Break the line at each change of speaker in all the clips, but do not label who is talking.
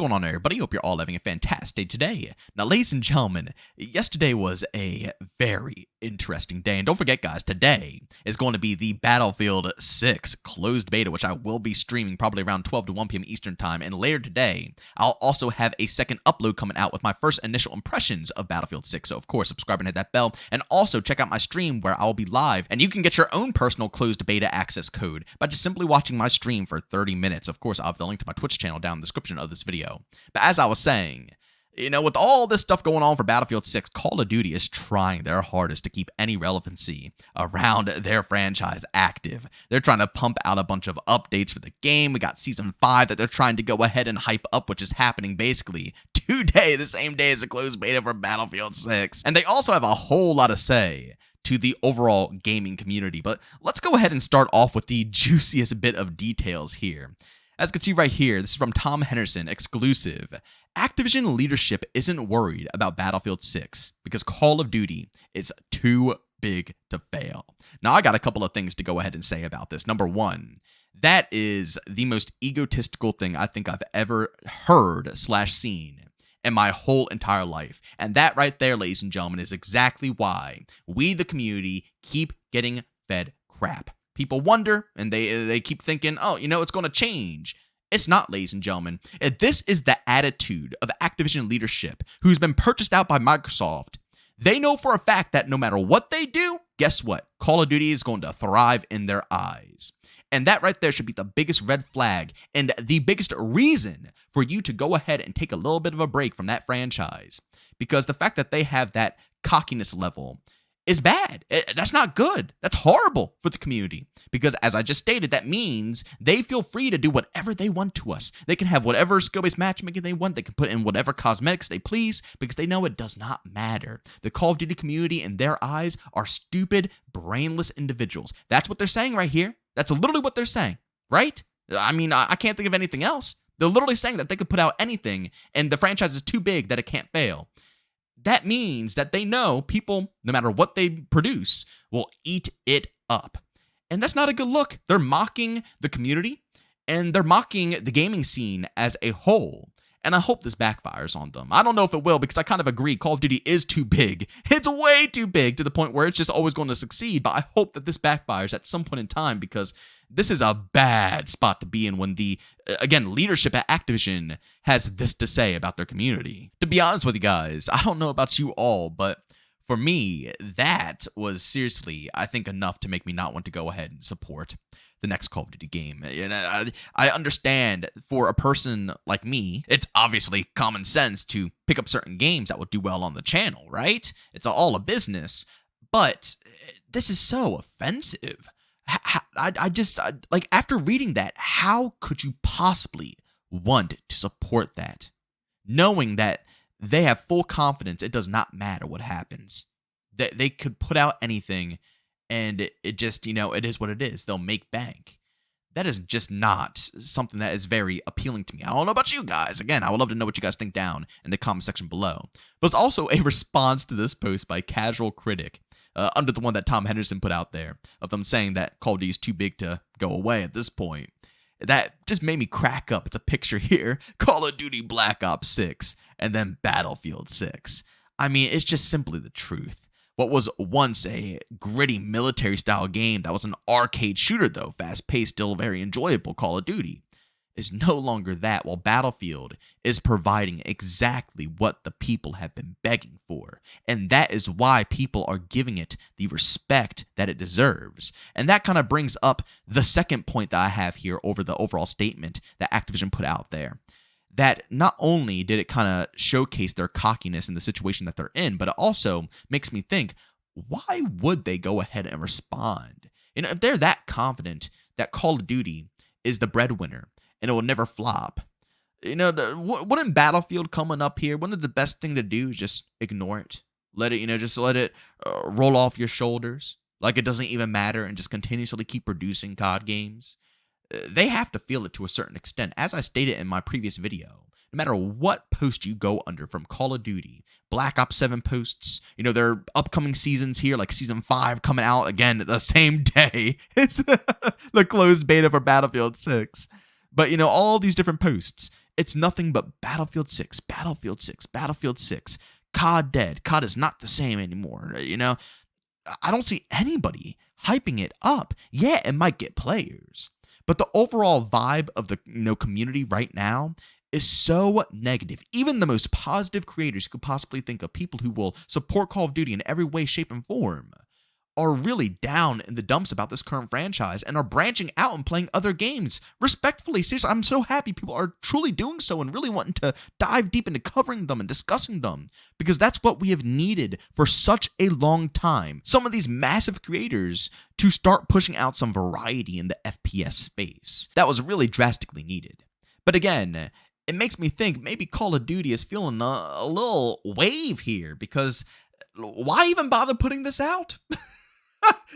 going on, everybody? Hope you're all having a fantastic day today. Now, ladies and gentlemen, yesterday was a very interesting day. And don't forget, guys, today is going to be the Battlefield 6 closed beta, which I will be streaming probably around 12 to 1 p.m. Eastern Time. And later today, I'll also have a second upload coming out with my first initial impressions of Battlefield 6. So, of course, subscribe and hit that bell. And also check out my stream where I'll be live. And you can get your own personal closed beta access code by just simply watching my stream for 30 minutes. Of course, I'll have the link to my Twitch channel down in the description of this video. But as I was saying, with all this stuff going on for Battlefield 6, Call of Duty is trying their hardest to keep any relevancy around their franchise active. They're trying to pump out a bunch of updates for the game. We got Season 5 that they're trying to go ahead and hype up, which is happening basically today, the same day as the closed beta for Battlefield 6. And they also have a whole lot to say to the overall gaming community. But let's go ahead and start off with the juiciest bit of details here. As you can see right here, this is from Tom Henderson, exclusive. Activision leadership isn't worried about Battlefield 6 because Call of Duty is too big to fail. Now, I got a couple of things to go ahead and say about this. Number one, that is the most egotistical thing I think I've ever heard/seen in my whole entire life. And that right there, ladies and gentlemen, is exactly why we, the community, keep getting fed crap. People wonder, and they keep thinking, oh, it's going to change. It's not, ladies and gentlemen. This is the attitude of Activision leadership, who's been purchased out by Microsoft. They know for a fact that no matter what they do, guess what? Call of Duty is going to thrive in their eyes. And that right there should be the biggest red flag and the biggest reason for you to go ahead and take a little bit of a break from that franchise. Because the fact that they have that cockiness level is bad. That's not good. That's horrible for the community. Because as I just stated, that means they feel free to do whatever they want to us. They can have whatever skill-based matchmaking they want. They can put in whatever cosmetics they please because they know it does not matter. The Call of Duty community in their eyes are stupid, brainless individuals. That's what they're saying right here. That's literally what they're saying, right? I mean, I can't think of anything else. They're literally saying that they could put out anything and the franchise is too big that it can't fail. That means that they know people, no matter what they produce, will eat it up. And that's not a good look. They're mocking the community and they're mocking the gaming scene as a whole. And I hope this backfires on them. I don't know if it will because I kind of agree Call of Duty is too big. It's way too big to the point where it's just always going to succeed. But I hope that this backfires at some point in time because this is a bad spot to be in when the, again, leadership at Activision has this to say about their community. To be honest with you guys, I don't know about you all, but for me, that was seriously, I think, enough to make me not want to go ahead and support the next Call of Duty game. And I understand for a person like me, it's obviously common sense to pick up certain games that will do well on the channel, right? It's all a business, but this is so offensive. Like, after reading that, how could you possibly want to support that? Knowing that they have full confidence it does not matter what happens. They could put out anything and it just, it is what it is. They'll make bank. That is just not something that is very appealing to me. I don't know about you guys. Again, I would love to know what you guys think down in the comment section below. But it's also a response to this post by Casual Critic, under the one that Tom Henderson put out there, of them saying that Call of Duty is too big to go away at this point. That just made me crack up. It's a picture here, Call of Duty Black Ops 6, and then Battlefield 6. I mean, it's just simply the truth. What was once a gritty military-style game that was an arcade shooter, though, fast-paced, still very enjoyable Call of Duty, is no longer that, while Battlefield is providing exactly what the people have been begging for. And that is why people are giving it the respect that it deserves. And that kind of brings up the second point that I have here over the overall statement that Activision put out there. That not only did it kind of showcase their cockiness in the situation that they're in, but it also makes me think, why would they go ahead and respond? If they're that confident that Call of Duty is the breadwinner and it will never flop, wouldn't Battlefield coming up here, wouldn't the best thing to do is just ignore it? Let it, just let it roll off your shoulders like it doesn't even matter and just continuously keep producing COD games? They have to feel it to a certain extent. As I stated in my previous video, no matter what post you go under from Call of Duty, Black Ops 7 posts, their upcoming seasons here, like Season 5 coming out again the same day. It's the closed beta for Battlefield 6. But, all these different posts, it's nothing but Battlefield 6, Battlefield 6, Battlefield 6. COD dead. COD is not the same anymore. I don't see anybody hyping it up. Yeah, it might get players, but the overall vibe of the community right now is so negative. Even the most positive creators you could possibly think of, people who will support Call of Duty in every way, shape, and form, are really down in the dumps about this current franchise and are branching out and playing other games. Respectfully, seriously, I'm so happy people are truly doing so and really wanting to dive deep into covering them and discussing them, because that's what we have needed for such a long time. Some of these massive creators to start pushing out some variety in the FPS space. That was really drastically needed. But again, it makes me think maybe Call of Duty is feeling a little wave here, because why even bother putting this out?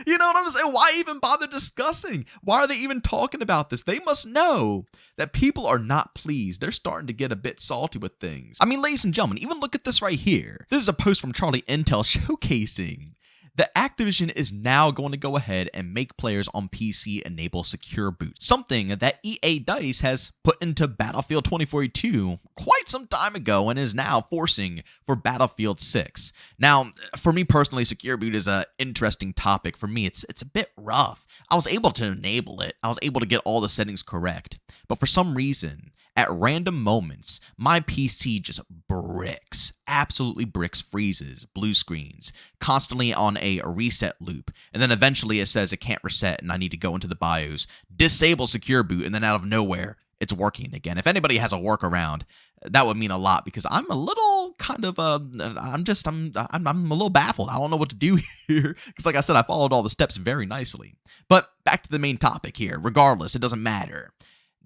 You know what I'm saying? Why even bother discussing? Why are they even talking about this? They must know that people are not pleased. They're starting to get a bit salty with things. I mean, ladies and gentlemen, even look at this right here. This is a post from Charlie Intel showcasing that Activision is now going to go ahead and make players on PC enable secure boot, something that EA DICE has put into Battlefield 2042 quite some time ago and is now forcing for Battlefield 6. Now, for me personally, secure boot is an interesting topic. For me, it's a bit rough. I was able to enable it. I was able to get all the settings correct, but for some reason, at random moments, my PC just bricks, absolutely bricks, freezes, blue screens, constantly on a reset loop. And then eventually it says it can't reset and I need to go into the BIOS, disable secure boot, and then out of nowhere, it's working again. If anybody has a workaround, that would mean a lot, because I'm a little kind of, I'm a little baffled. I don't know what to do here, because like I said, I followed all the steps very nicely. But back to the main topic here. Regardless, it doesn't matter.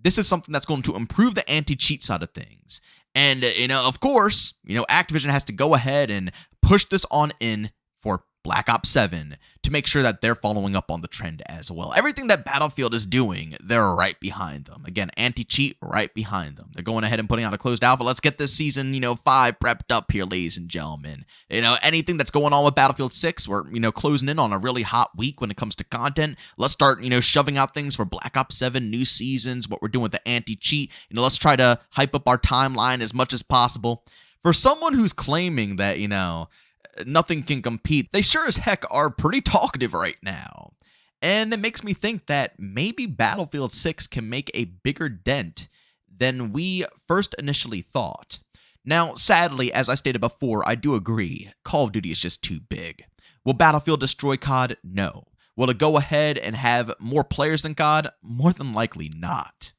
This is something that's going to improve the anti-cheat side of things. And, of course, Activision has to go ahead and push this on in for Black Ops 7 to make sure that they're following up on the trend as well. Everything that Battlefield is doing, they're right behind them. Again, anti-cheat right behind them. They're going ahead and putting out a closed alpha. Let's get this season, 5 prepped up here, ladies and gentlemen. Anything that's going on with Battlefield 6, we're, closing in on a really hot week when it comes to content. Let's start, shoving out things for Black Ops 7, new seasons, what we're doing with the anti-cheat. Let's try to hype up our timeline as much as possible. For someone who's claiming that, nothing can compete, they sure as heck are pretty talkative right now. And it makes me think that maybe Battlefield 6 can make a bigger dent than we first initially thought. Now, sadly, as I stated before, I do agree, Call of Duty is just too big. Will Battlefield destroy COD? No. Will it go ahead and have more players than COD? More than likely not.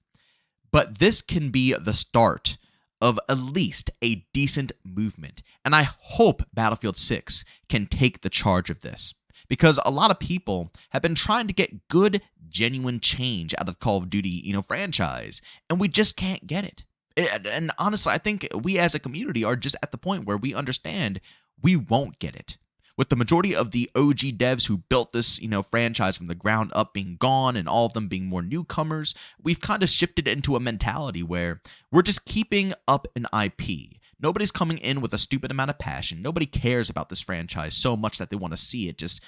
But this can be the start of at least a decent movement. And I hope Battlefield 6 can take the charge of this, because a lot of people have been trying to get good, genuine change out of the Call of Duty, franchise, and we just can't get it. And honestly, I think we as a community are just at the point where we understand we won't get it. With the majority of the OG devs who built this, franchise from the ground up being gone and all of them being more newcomers, we've kind of shifted into a mentality where we're just keeping up an IP. Nobody's coming in with a stupid amount of passion. Nobody cares about this franchise so much that they want to see it just,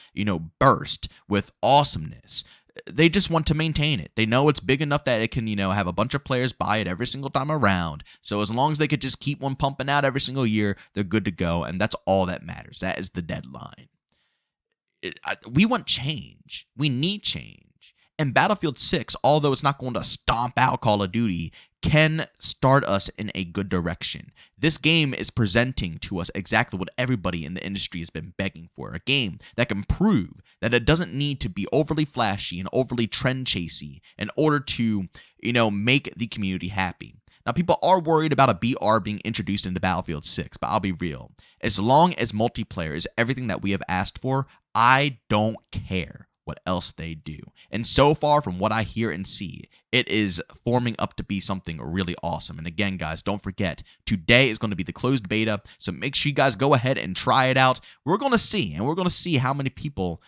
burst with awesomeness. They just want to maintain it. They know it's big enough that it can, have a bunch of players buy it every single time around. So as long as they could just keep one pumping out every single year, they're good to go. And that's all that matters. That is the deadline. We want change. We need change. And Battlefield 6, although it's not going to stomp out Call of Duty, can start us in a good direction. This game is presenting to us exactly what everybody in the industry has been begging for. A game that can prove that it doesn't need to be overly flashy and overly trend-chasey in order to, make the community happy. Now, people are worried about a BR being introduced into Battlefield 6, but I'll be real. As long as multiplayer is everything that we have asked for, I don't care what else they do. And so far, from what I hear and see, it is forming up to be something really awesome. And again, guys, don't forget, today is going to be the closed beta, so make sure you guys go ahead and try it out. We're going to see how many people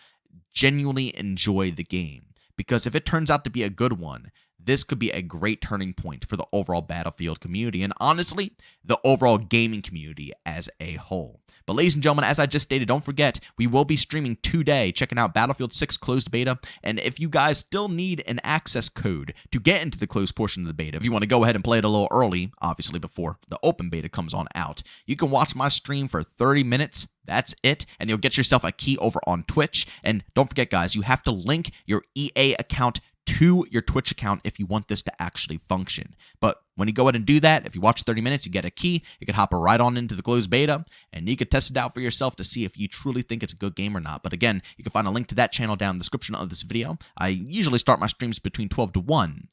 genuinely enjoy the game. Because if it turns out to be a good one, this could be a great turning point for the overall Battlefield community and honestly, the overall gaming community as a whole. But ladies and gentlemen, as I just stated, don't forget, we will be streaming today, checking out Battlefield 6 closed beta. And if you guys still need an access code to get into the closed portion of the beta, if you want to go ahead and play it a little early, obviously before the open beta comes on out, you can watch my stream for 30 minutes. That's it. And you'll get yourself a key over on Twitch. And don't forget, guys, you have to link your EA account to your Twitch account if you want this to actually function. But when you go ahead and do that, if you watch 30 minutes, you get a key, you can hop right on into the closed beta, and you can test it out for yourself to see if you truly think it's a good game or not. But again, you can find a link to that channel down in the description of this video. I usually start my streams between 12 to 1.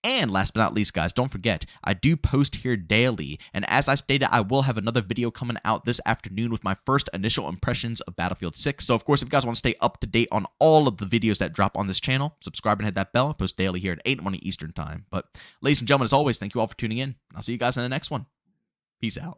And last but not least, guys, don't forget, I do post here daily, and as I stated, I will have another video coming out this afternoon with my first initial impressions of Battlefield 6. So, of course, if you guys want to stay up to date on all of the videos that drop on this channel, subscribe and hit that bell. I post daily here at 8 in the morning Eastern Time. But, ladies and gentlemen, as always, thank you all for tuning in, and I'll see you guys in the next one. Peace out.